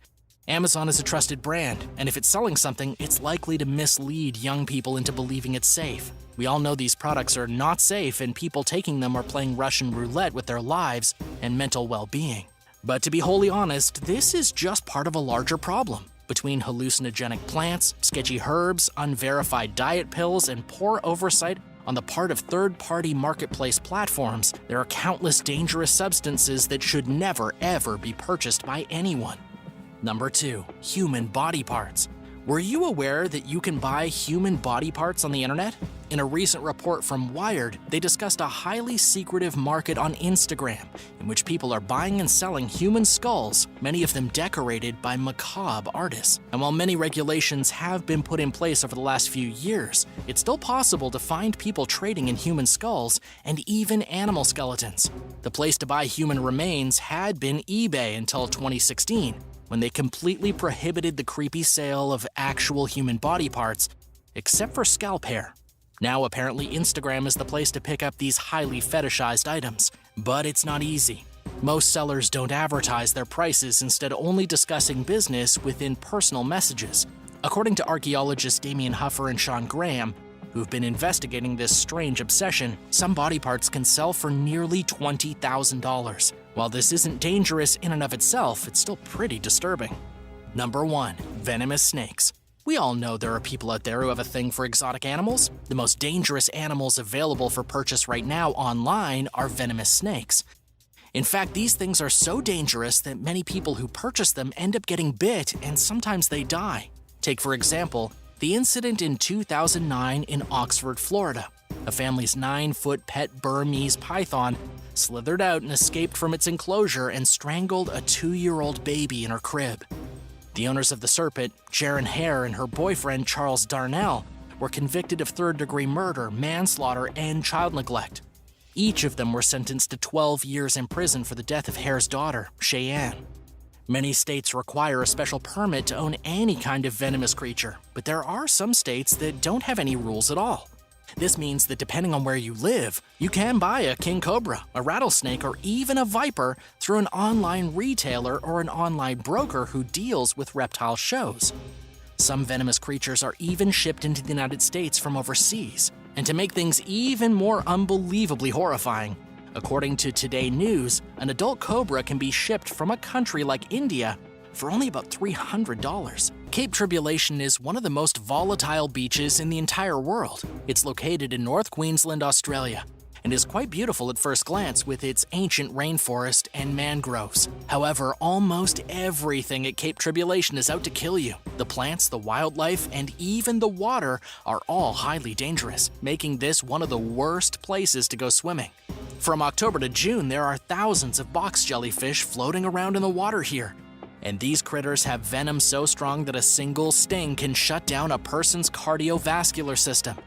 Amazon is a trusted brand, and if it's selling something, it's likely to mislead young people into believing it's safe. We all know these products are not safe, and people taking them are playing Russian roulette with their lives and mental well-being." But to be wholly honest, this is just part of a larger problem. Between hallucinogenic plants, sketchy herbs, unverified diet pills, and poor oversight on the part of third-party marketplace platforms, there are countless dangerous substances that should never, ever be purchased by anyone. Number 2. Human body parts. Were you aware that you can buy human body parts on the internet? In a recent report from Wired, they discussed a highly secretive market on Instagram in which people are buying and selling human skulls, many of them decorated by macabre artists. And while many regulations have been put in place over the last few years, it's still possible to find people trading in human skulls and even animal skeletons. The place to buy human remains had been eBay until 2016, when they completely prohibited the creepy sale of actual human body parts, except for scalp hair. Now apparently Instagram is the place to pick up these highly fetishized items, but it's not easy. Most sellers don't advertise their prices, instead only discussing business within personal messages. According to archaeologists Damien Huffer and Sean Graham, who've been investigating this strange obsession, some body parts can sell for nearly $20,000. While this isn't dangerous in and of itself, it's still pretty disturbing. Number 1. Venomous snakes. We all know there are people out there who have a thing for exotic animals. The most dangerous animals available for purchase right now online are venomous snakes. In fact, these things are so dangerous that many people who purchase them end up getting bit, and sometimes they die. Take, for example, the incident in 2009 in Oxford, Florida. A family's 9-foot pet Burmese python slithered out and escaped from its enclosure and strangled a 2-year-old baby in her crib. The owners of the serpent, Sharon Hare and her boyfriend Charles Darnell, were convicted of third-degree murder, manslaughter, and child neglect. Each of them were sentenced to 12 years in prison for the death of Hare's daughter, Cheyenne. Many states require a special permit to own any kind of venomous creature, but there are some states that don't have any rules at all. This means that depending on where you live, you can buy a king cobra, a rattlesnake, or even a viper through an online retailer or an online broker who deals with reptile shows. Some venomous creatures are even shipped into the United States from overseas. And to make things even more unbelievably horrifying, according to Today News, an adult cobra can be shipped from a country like India for only about $300. Cape Tribulation is one of the most volatile beaches in the entire world. It's located in North Queensland, Australia, and is quite beautiful at first glance with its ancient rainforest and mangroves. However, almost everything at Cape Tribulation is out to kill you. The plants, the wildlife, and even the water are all highly dangerous, making this one of the worst places to go swimming. From October to June, there are thousands of box jellyfish floating around in the water here. And these critters have venom so strong that a single sting can shut down a person's cardiovascular system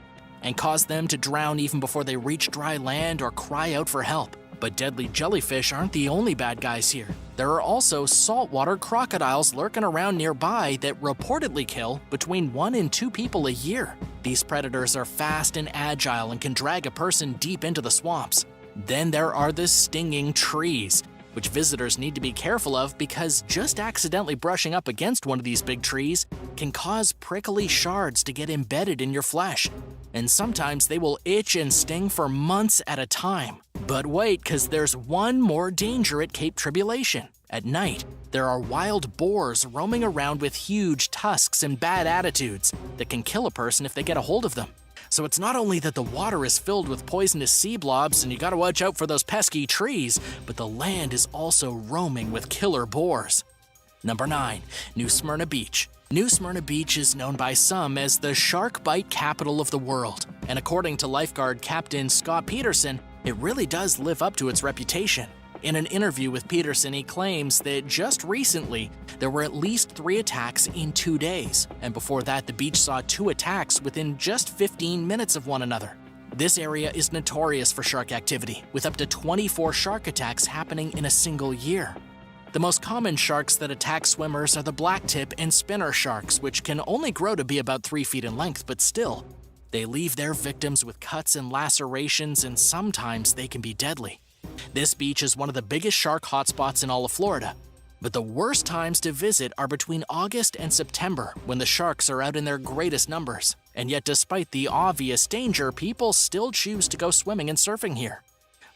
and cause them to drown even before they reach dry land or cry out for help. But deadly jellyfish aren't the only bad guys here. There are also saltwater crocodiles lurking around nearby that reportedly kill between 1 and 2 people a year. These predators are fast and agile and can drag a person deep into the swamps. Then there are the stinging trees, which visitors need to be careful of because just accidentally brushing up against one of these big trees can cause prickly shards to get embedded in your flesh. And sometimes they will itch and sting for months at a time. But wait, because there's one more danger at Cape Tribulation. At night, there are wild boars roaming around with huge tusks and bad attitudes that can kill a person if they get a hold of them. So it's not only that the water is filled with poisonous sea blobs and you gotta watch out for those pesky trees, but the land is also roaming with killer boars. Number 9. New Smyrna Beach. New Smyrna Beach is known by some as the shark bite capital of the world, and according to lifeguard Captain Scott Peterson, it really does live up to its reputation. In an interview with Peterson, he claims that just recently, there were at least 3 attacks in 2 days, and before that the beach saw 2 attacks within just 15 minutes of one another. This area is notorious for shark activity, with up to 24 shark attacks happening in a single year. The most common sharks that attack swimmers are the blacktip and spinner sharks, which can only grow to be about 3 feet in length, but still, they leave their victims with cuts and lacerations, and sometimes they can be deadly. This beach is one of the biggest shark hotspots in all of Florida, but the worst times to visit are between August and September, when the sharks are out in their greatest numbers. And yet, despite the obvious danger, people still choose to go swimming and surfing here.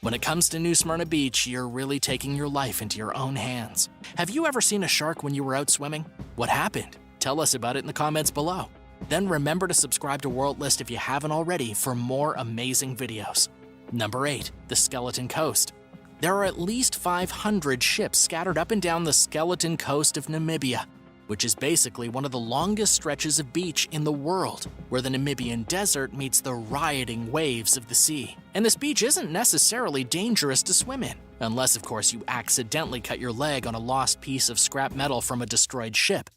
When it comes to New Smyrna Beach, you're really taking your life into your own hands. Have you ever seen a shark when you were out swimming? What happened? Tell us about it in the comments below. Then remember to subscribe to World List if you haven't already for more amazing videos. Number 8. The Skeleton Coast. There are at least 500 ships scattered up and down the skeleton coast of Namibia, which is basically one of the longest stretches of beach in the world, where the Namibian desert meets the rioting waves of the sea. And this beach isn't necessarily dangerous to swim in, unless of course you accidentally cut your leg on a lost piece of scrap metal from a destroyed ship.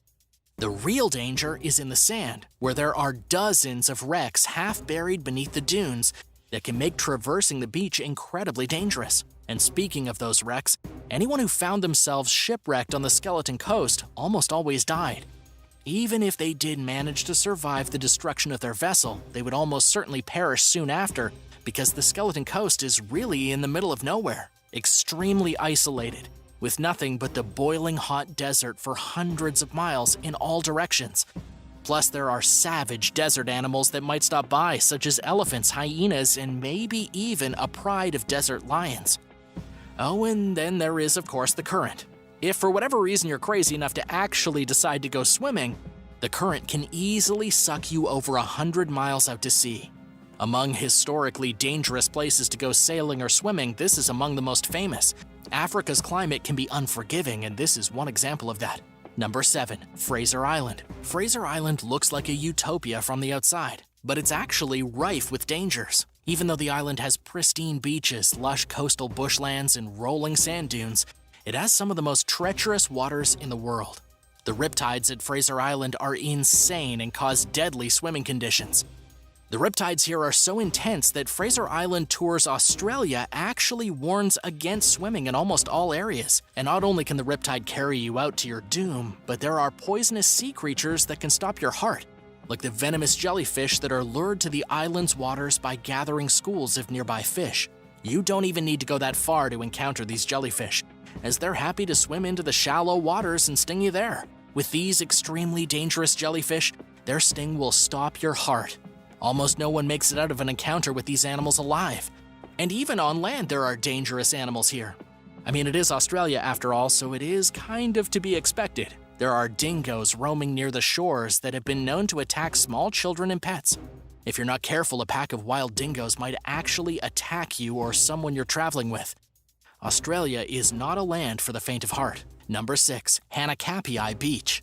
The real danger is in the sand, where there are dozens of wrecks half buried beneath the dunes that can make traversing the beach incredibly dangerous. And speaking of those wrecks, anyone who found themselves shipwrecked on the Skeleton Coast almost always died. Even if they did manage to survive the destruction of their vessel, they would almost certainly perish soon after, because the Skeleton Coast is really in the middle of nowhere, extremely isolated, with nothing but the boiling hot desert for hundreds of miles in all directions. Plus, there are savage desert animals that might stop by, such as elephants, hyenas, and maybe even a pride of desert lions. Oh, and then there is, of course, the current. If for whatever reason you're crazy enough to actually decide to go swimming, the current can easily suck you over 100 miles out to sea. Among historically dangerous places to go sailing or swimming, this is among the most famous. Africa's climate can be unforgiving, and this is one example of that. Number 7. Fraser Island. Fraser Island looks like a utopia from the outside, but it's actually rife with dangers. Even though the island has pristine beaches, lush coastal bushlands, and rolling sand dunes, it has some of the most treacherous waters in the world. The riptides at Fraser Island are insane and cause deadly swimming conditions. The riptides here are so intense that Fraser Island Tours Australia actually warns against swimming in almost all areas. And not only can the riptide carry you out to your doom, but there are poisonous sea creatures that can stop your heart, like the venomous jellyfish that are lured to the island's waters by gathering schools of nearby fish. You don't even need to go that far to encounter these jellyfish, as they're happy to swim into the shallow waters and sting you there. With these extremely dangerous jellyfish, their sting will stop your heart. Almost no one makes it out of an encounter with these animals alive. And even on land, there are dangerous animals here. I mean, it is Australia after all, so it is kind of to be expected. There are dingoes roaming near the shores that have been known to attack small children and pets. If you're not careful, a pack of wild dingoes might actually attack you or someone you're traveling with. Australia is not a land for the faint of heart. Number 6. HANAKAPIAI Beach.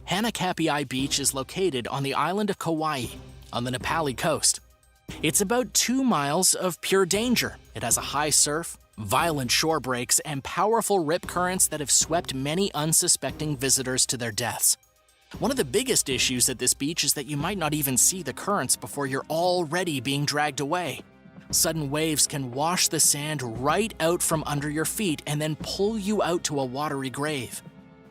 HANAKAPIAI Beach is located on the island of Kauai, on the Nepali coast. It's about 2 miles of pure danger. It has a high surf, violent shore breaks, and powerful rip currents that have swept many unsuspecting visitors to their deaths. One of the biggest issues at this beach is that you might not even see the currents before you're already being dragged away. Sudden waves can wash the sand right out from under your feet and then pull you out to a watery grave.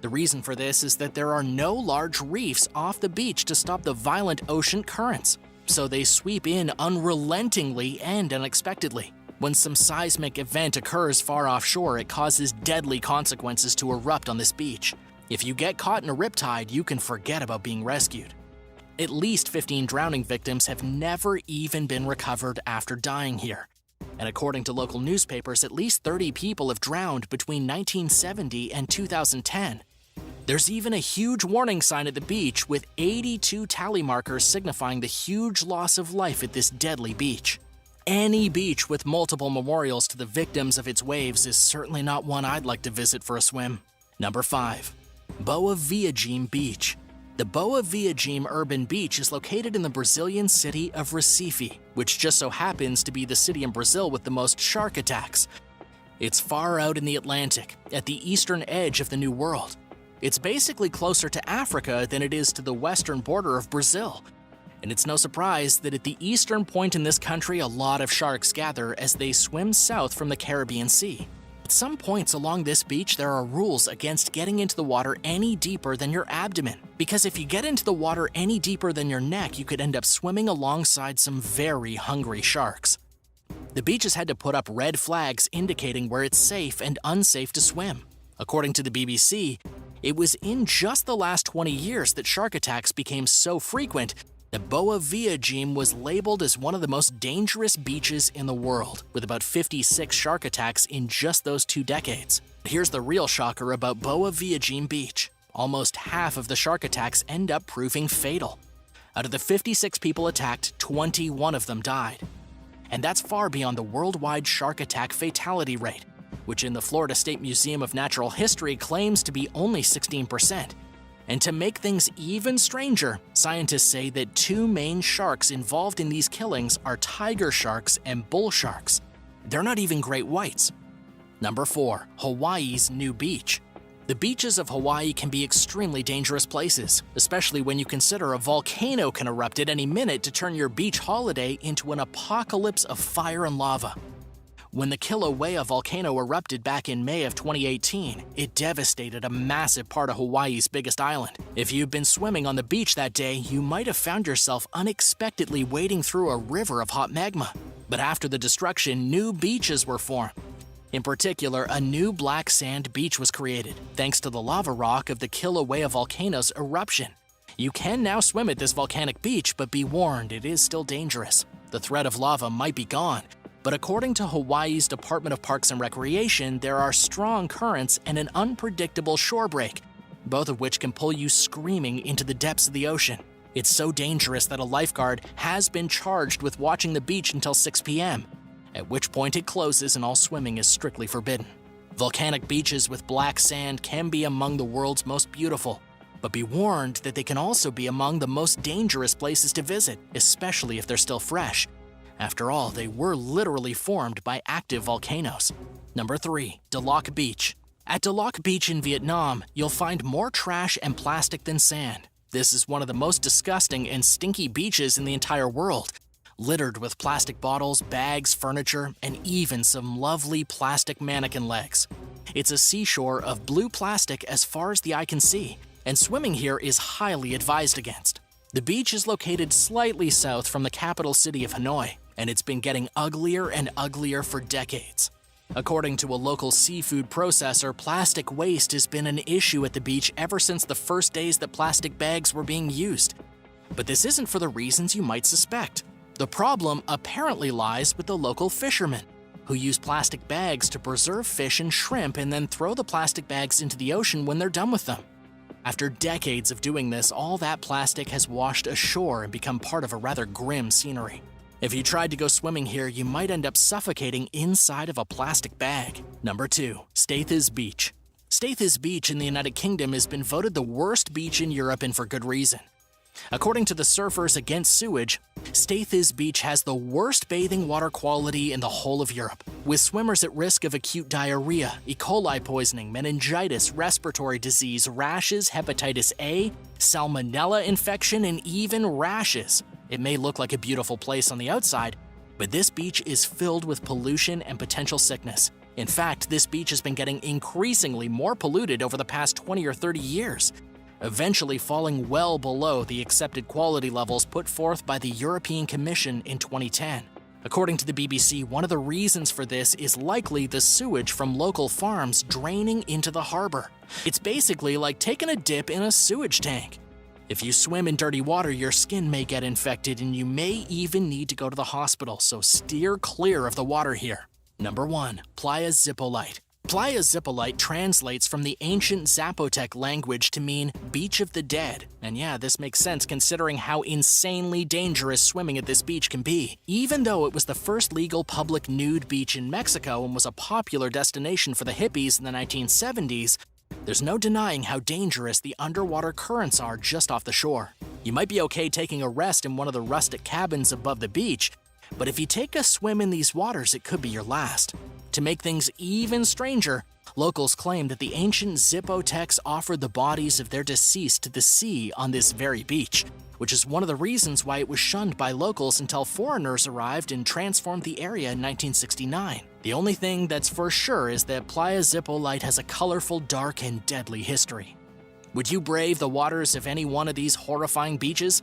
The reason for this is that there are no large reefs off the beach to stop the violent ocean currents, so they sweep in unrelentingly and unexpectedly. When some seismic event occurs far offshore, it causes deadly consequences to erupt on this beach. If you get caught in a riptide, you can forget about being rescued. At least 15 drowning victims have never even been recovered after dying here. And according to local newspapers, at least 30 people have drowned between 1970 and 2010. There's even a huge warning sign at the beach with 82 tally markers signifying the huge loss of life at this deadly beach. Any beach with multiple memorials to the victims of its waves is certainly not one I'd like to visit for a swim. Number 5. Boa Viagem Beach. The Boa Viagem urban beach is located in the Brazilian city of Recife, which just so happens to be the city in Brazil with the most shark attacks. It's far out in the Atlantic, at the eastern edge of the New World. It's basically closer to Africa than it is to the western border of Brazil. And it's no surprise that at the eastern point in this country, a lot of sharks gather as they swim south from the Caribbean Sea. At some points along this beach, there are rules against getting into the water any deeper than your abdomen, because if you get into the water any deeper than your neck, you could end up swimming alongside some very hungry sharks. The beach has had to put up red flags indicating where it's safe and unsafe to swim. According to the BBC, it was in just the last 20 years that shark attacks became so frequent that Boa Viagem was labeled as one of the most dangerous beaches in the world, with about 56 shark attacks in just those 2 decades. Here's the real shocker about Boa Viagem Beach. Almost half of the shark attacks end up proving fatal. Out of the 56 people attacked, 21 of them died. And that's far beyond the worldwide shark attack fatality rate, which in the Florida State Museum of Natural History claims to be only 16%. And to make things even stranger, scientists say that 2 main sharks involved in these killings are tiger sharks and bull sharks. They're not even great whites. Number 4. Hawaii's new beach. The beaches of Hawaii can be extremely dangerous places, especially when you consider a volcano can erupt at any minute to turn your beach holiday into an apocalypse of fire and lava. When the Kilauea volcano erupted back in May of 2018, it devastated a massive part of Hawaii's biggest island. If you'd been swimming on the beach that day, you might have found yourself unexpectedly wading through a river of hot magma. But after the destruction, new beaches were formed. In particular, a new black sand beach was created, thanks to the lava rock of the Kilauea volcano's eruption. You can now swim at this volcanic beach, but be warned, it is still dangerous. The threat of lava might be gone, but according to Hawaii's Department of Parks and Recreation, there are strong currents and an unpredictable shore break, both of which can pull you screaming into the depths of the ocean. It's so dangerous that a lifeguard has been charged with watching the beach until 6 p.m., at which point it closes and all swimming is strictly forbidden. Volcanic beaches with black sand can be among the world's most beautiful, but be warned that they can also be among the most dangerous places to visit, especially if they're still fresh. After all, they were literally formed by active volcanoes. Number 3. Delac Beach. At Delac Beach in Vietnam, you'll find more trash and plastic than sand. This is one of the most disgusting and stinky beaches in the entire world. littered with plastic bottles, bags, furniture, and even some lovely plastic mannequin legs. It's a seashore of blue plastic as far as the eye can see, and swimming here is highly advised against. The beach is located slightly south from the capital city of Hanoi, and it's been getting uglier and uglier for decades. According to a local seafood processor, plastic waste has been an issue at the beach ever since the first days that plastic bags were being used. But this isn't for the reasons you might suspect. The problem apparently lies with the local fishermen, who use plastic bags to preserve fish and shrimp and then throw the plastic bags into the ocean when they're done with them. After decades of doing this, all that plastic has washed ashore and become part of a rather grim scenery. If you tried to go swimming here, you might end up suffocating inside of a plastic bag. Number 2. Staithes Beach. Staithes Beach in the United Kingdom has been voted the worst beach in Europe, and for good reason. According to the Surfers Against Sewage, Staithes Beach has the worst bathing water quality in the whole of Europe, with swimmers at risk of acute diarrhea, E. coli poisoning, meningitis, respiratory disease, rashes, hepatitis A, salmonella infection, and even rashes. It may look like a beautiful place on the outside, but this beach is filled with pollution and potential sickness. In fact, this beach has been getting increasingly more polluted over the past 20 or 30 years, eventually falling well below the accepted quality levels put forth by the European Commission in 2010. According to the BBC, one of the reasons for this is likely the sewage from local farms draining into the harbor. It's basically like taking a dip in a sewage tank. If you swim in dirty water, your skin may get infected and you may even need to go to the hospital, so steer clear of the water here. Number 1. Playa Zipolite. Playa Zipolite translates from the ancient Zapotec language to mean beach of the dead. And yeah, this makes sense considering how insanely dangerous swimming at this beach can be. Even though it was the first legal public nude beach in Mexico and was a popular destination for the hippies in the 1970s, there's no denying how dangerous the underwater currents are just off the shore. You might be okay taking a rest in one of the rustic cabins above the beach, but if you take a swim in these waters, it could be your last. To make things even stranger, locals claim that the ancient Zapotecs offered the bodies of their deceased to the sea on this very beach, which is one of the reasons why it was shunned by locals until foreigners arrived and transformed the area in 1969. The only thing that's for sure is that Playa Zipolite has a colorful, dark, and deadly history. Would you brave the waters of any one of these horrifying beaches?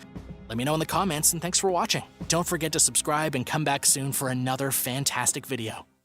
Let me know in the comments, and thanks for watching. Don't forget to subscribe and come back soon for another fantastic video.